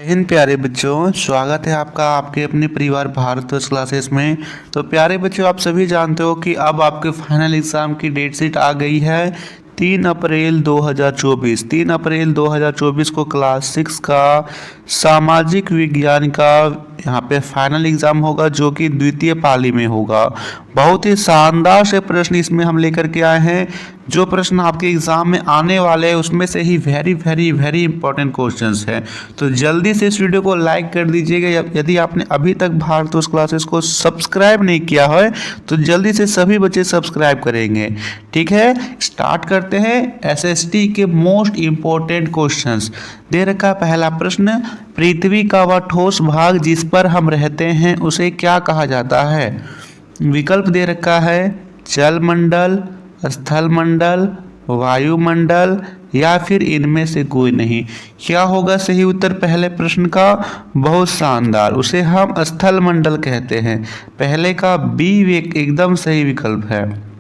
जय हिंद प्यारे बच्चों, स्वागत है आपका आपके अपने परिवार भारतवर्ष क्लासेस में। तो प्यारे बच्चों, आप सभी जानते हो कि अब आपके फाइनल एग्ज़ाम की डेट शीट आ गई है 3 अप्रैल 2024। 3 अप्रैल 2024 को क्लास 6 का सामाजिक विज्ञान का यहाँ पे फाइनल एग्ज़ाम होगा, जो कि द्वितीय पाली में होगा। बहुत ही शानदार से प्रश्न इसमें हम लेकर के आए हैं। जो प्रश्न आपके एग्ज़ाम में आने वाले हैं उसमें से ही very very very important questions हैं। तो जल्दी से इस वीडियो को लाइक कर दीजिएगा। यदि आपने अभी तक भारतवर्ष क्लासेस को सब्सक्राइब नहीं किया है तो जल्दी से सभी बच्चे सब्सक्राइब करेंगे। ठीक है, स्टार्ट करते हैं। एसएसटी के मोस्ट इंपॉर्टेंट क्वेश्चंस दे रखा है। पहला प्रश्न, पृथ्वी का वह ठोस भाग जिस पर हम रहते हैं उसे क्या कहा जाता है? विकल्प दे रखा है जल मंडल, स्थल मंडल, वायुमंडल या फिर इनमें से कोई नहीं। क्या होगा सही उत्तर पहले प्रश्न का? बहुत शानदार, उसे हम स्थल मंडल कहते हैं। पहले का बी एकदम सही विकल्प है।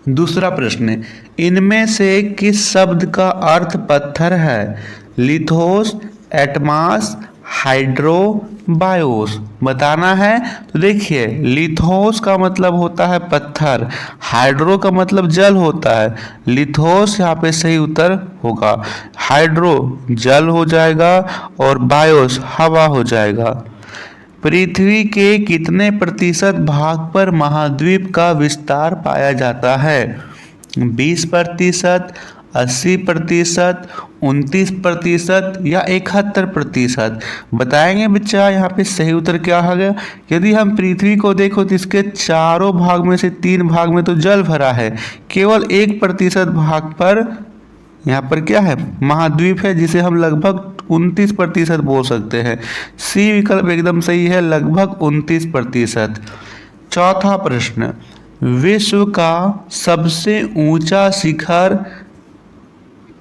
दूसरा प्रश्न, इनमें से किस शब्द का अर्थ पत्थर है? लिथोस, एटमास, हाइड्रो, बायोस। बताना है। तो देखिए, लिथोस का मतलब होता है पत्थर, हाइड्रो का मतलब जल होता है। लिथोस यहाँ पे सही उत्तर होगा, हाइड्रो जल हो जाएगा और बायोस हवा हो जाएगा। पृथ्वी के कितने प्रतिशत भाग पर महाद्वीप का विस्तार पाया जाता है? 20%, 80%, 29% या 71%? बताएंगे बच्चा यहाँ पे सही उत्तर क्या होगा। यदि हम पृथ्वी को देखो तो इसके चारों भाग में से 3 भाग में तो जल भरा है, केवल 1% भाग पर यहाँ पर क्या है? महाद्वीप है, जिसे हम लगभग 29% बोल सकते हैं। सी विकल्प एकदम सही है, लगभग 29%। चौथा प्रश्न, विश्व का सबसे ऊंचा शिखर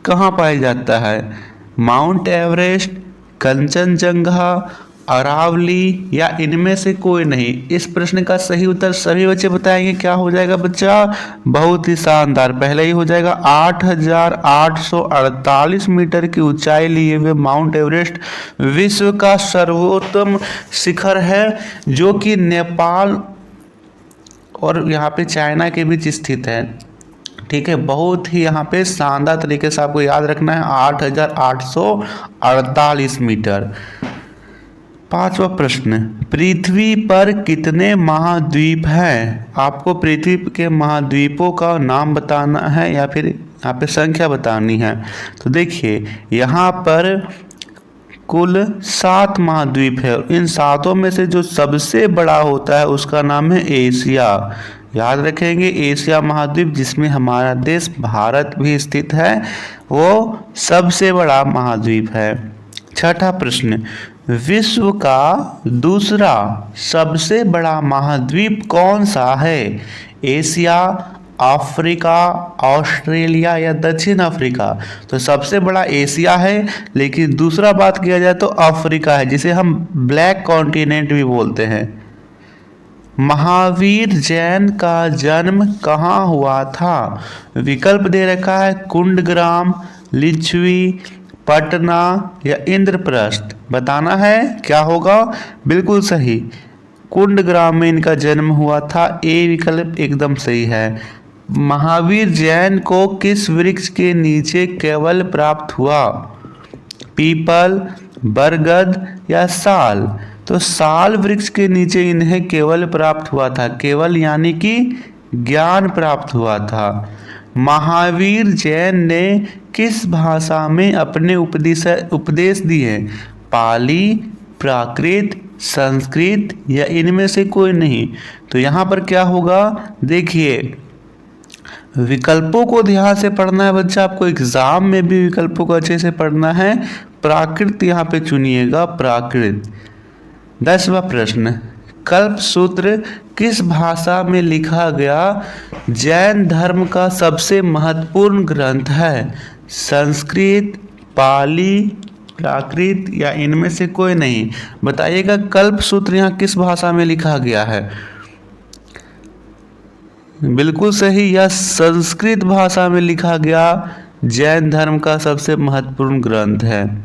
कहाँ पाया जाता है? माउंट एवरेस्ट, कंचनजंगा, अरावली या इनमें से कोई नहीं। इस प्रश्न का सही उत्तर सभी बच्चे बताएंगे। क्या हो जाएगा बच्चा? बहुत ही शानदार, पहले ही हो जाएगा। 8,848 मीटर की ऊंचाई लिए हुए माउंट एवरेस्ट विश्व का सर्वोत्तम शिखर है, जो कि नेपाल और यहाँ पे चाइना के बीच स्थित है। ठीक है, बहुत ही यहाँ पे शानदार तरीके से आपको याद रखना है, 8,848 मीटर। पांचवा प्रश्न, पृथ्वी पर कितने महाद्वीप हैं? आपको पृथ्वी के महाद्वीपों का नाम बताना है या फिर यहाँ पे संख्या बतानी है। तो देखिए, यहाँ पर कुल 7 महाद्वीप है। इन 7 में से जो सबसे बड़ा होता है उसका नाम है एशिया। याद रखेंगे, एशिया महाद्वीप, जिसमें हमारा देश भारत भी स्थित है, वो सबसे बड़ा महाद्वीप है। छठा प्रश्न, विश्व का दूसरा सबसे बड़ा महाद्वीप कौन सा है? एशिया, अफ्रीका, ऑस्ट्रेलिया या दक्षिण अफ्रीका? तो सबसे बड़ा एशिया है, लेकिन दूसरा बात किया जाए तो अफ्रीका है, जिसे हम ब्लैक कॉन्टिनेंट भी बोलते हैं। महावीर जैन का जन्म कहाँ हुआ था? विकल्प दे रखा है कुंडग्राम, लिच्छवी, पटना या इंद्रप्रस्थ। बताना है क्या होगा। बिल्कुल सही, कुंडग्राम में इनका जन्म हुआ था। ए विकल्प एकदम सही है। महावीर जैन को किस वृक्ष के नीचे केवल प्राप्त हुआ? पीपल, बरगद या साल? तो साल वृक्ष के नीचे इन्हें केवल प्राप्त हुआ था। केवल यानी कि ज्ञान प्राप्त हुआ था। महावीर जैन ने किस भाषा में अपने उपदेश दिए? पाली, प्राकृत, संस्कृत या इनमें से कोई नहीं। तो यहाँ पर क्या होगा, देखिए, विकल्पों को ध्यान से पढ़ना है बच्चा। आपको एग्जाम में भी विकल्पों को अच्छे से पढ़ना है। प्राकृत यहाँ पे चुनिएगा, प्राकृत। 10वां प्रश्न, कल्पसूत्र किस भाषा में लिखा गया जैन धर्म का सबसे महत्वपूर्ण ग्रंथ है? संस्कृत, पाली, प्राकृत या इनमें से कोई नहीं। बताइएगा, कल्पसूत्र यहाँ किस भाषा में लिखा गया है? बिल्कुल सही, यह संस्कृत भाषा में लिखा गया जैन धर्म का सबसे महत्वपूर्ण ग्रंथ है।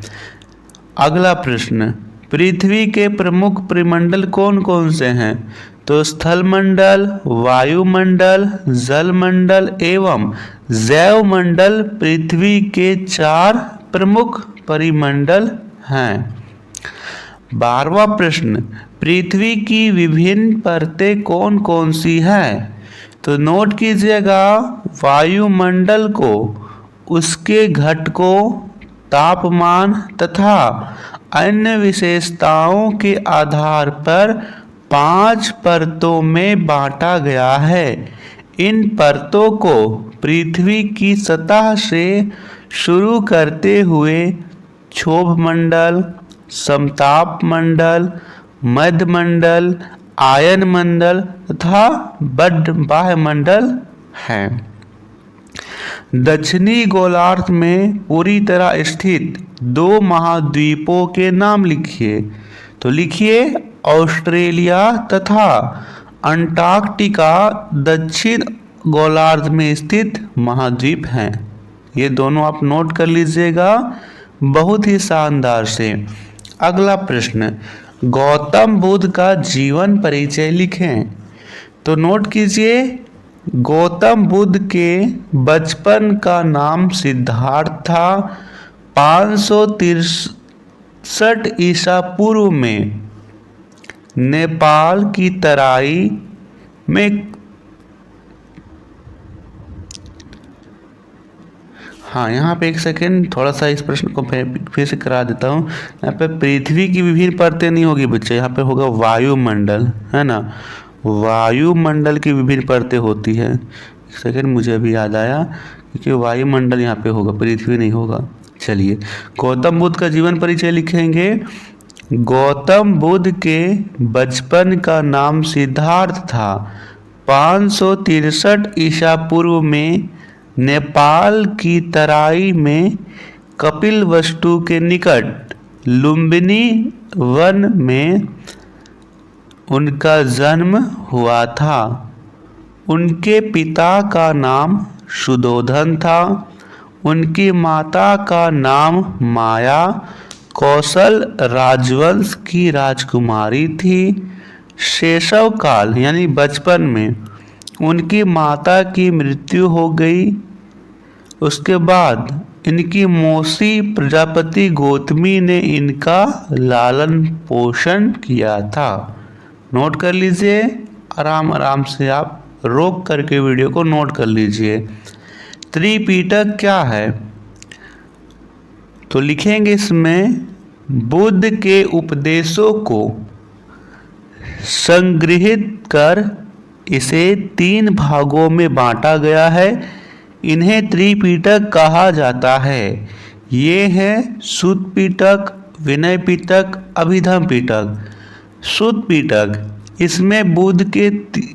अगला प्रश्न, पृथ्वी के प्रमुख परिमंडल कौन कौन से हैं? तो स्थलमंडल, वायुमंडल, जलमंडल एवं जैवमंडल पृथ्वी के 4 प्रमुख परिमंडल हैं। 12वां प्रश्न, पृथ्वी की विभिन्न परतें कौन कौन सी हैं? तो नोट कीजिएगा, वायुमंडल को उसके घटकों, तापमान तथा अन्य विशेषताओं के आधार पर 5 परतों में बांटा गया है। इन परतों को पृथ्वी की सतह से शुरू करते हुए क्षोभमंडल, समताप मंडल, मध्यमंडल, आयन मंडल तथा बाह्यमंडल हैं। दक्षिणी गोलार्ध में पूरी तरह स्थित 2 महाद्वीपों के नाम लिखिए। तो लिखिए, ऑस्ट्रेलिया तथा अंटार्कटिका दक्षिण गोलार्ध में स्थित महाद्वीप हैं। ये दोनों आप नोट कर लीजिएगा बहुत ही शानदार से। अगला प्रश्न, गौतम बुद्ध का जीवन परिचय लिखें। तो नोट कीजिए, गौतम बुद्ध के बचपन का नाम सिद्धार्थ था। 563 ईसा पूर्व में नेपाल की तराई में, हाँ यहाँ पे एक सेकेंड, थोड़ा सा इस प्रश्न को फिर से करा देता हूँ। यहाँ पे पृथ्वी की विभिन्न परतें नहीं होगी बच्चे, यहाँ पे होगा वायुमंडल, है ना। वायुमंडल की विभिन्न परतें होती है। एक सेकेंड, मुझे अभी याद आया, क्योंकि वायुमंडल यहाँ पे होगा, पृथ्वी नहीं होगा। चलिए, गौतम बुद्ध का जीवन परिचय लिखेंगे। गौतम बुद्ध के बचपन का नाम सिद्धार्थ था। 563 ईसा पूर्व में नेपाल की तराई में कपिलवस्तु के निकट लुम्बिनी वन में उनका जन्म हुआ था। उनके पिता का नाम सुधोधन था। उनकी माता का नाम माया कौशल राजवंश की राजकुमारी थी। शैशव काल यानी बचपन में उनकी माता की मृत्यु हो गई। उसके बाद इनकी मौसी प्रजापति गौतमी ने इनका लालन पोषण किया था। नोट कर लीजिए, आराम आराम से आप रोक करके वीडियो को नोट कर लीजिए। त्रिपिटक क्या है? तो लिखेंगे इसमें, बुद्ध के उपदेशों को संग्रहित कर इसे 3 भागों में बांटा गया है। इन्हें त्रिपिटक कहा जाता है। ये है सुत्त पिटक, विनय पिटक, अभिधम पिटक। सुत्त पिटक, इसमें बुद्ध के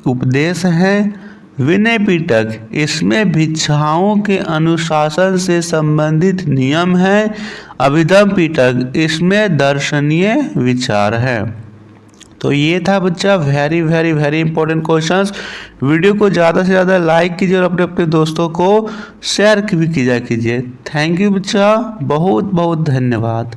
उपदेश हैं। विनय पिटक, इसमें भिक्षाओं के अनुशासन से संबंधित नियम हैं। अभिधम पिटक, इसमें दर्शनीय विचार है। तो ये था बच्चा very very very important questions. Video को ज़्यादा से ज़्यादा लाइक कीजिए और अपने अपने दोस्तों को शेयर भी कीजिए। थैंक यू बच्चा, बहुत बहुत धन्यवाद।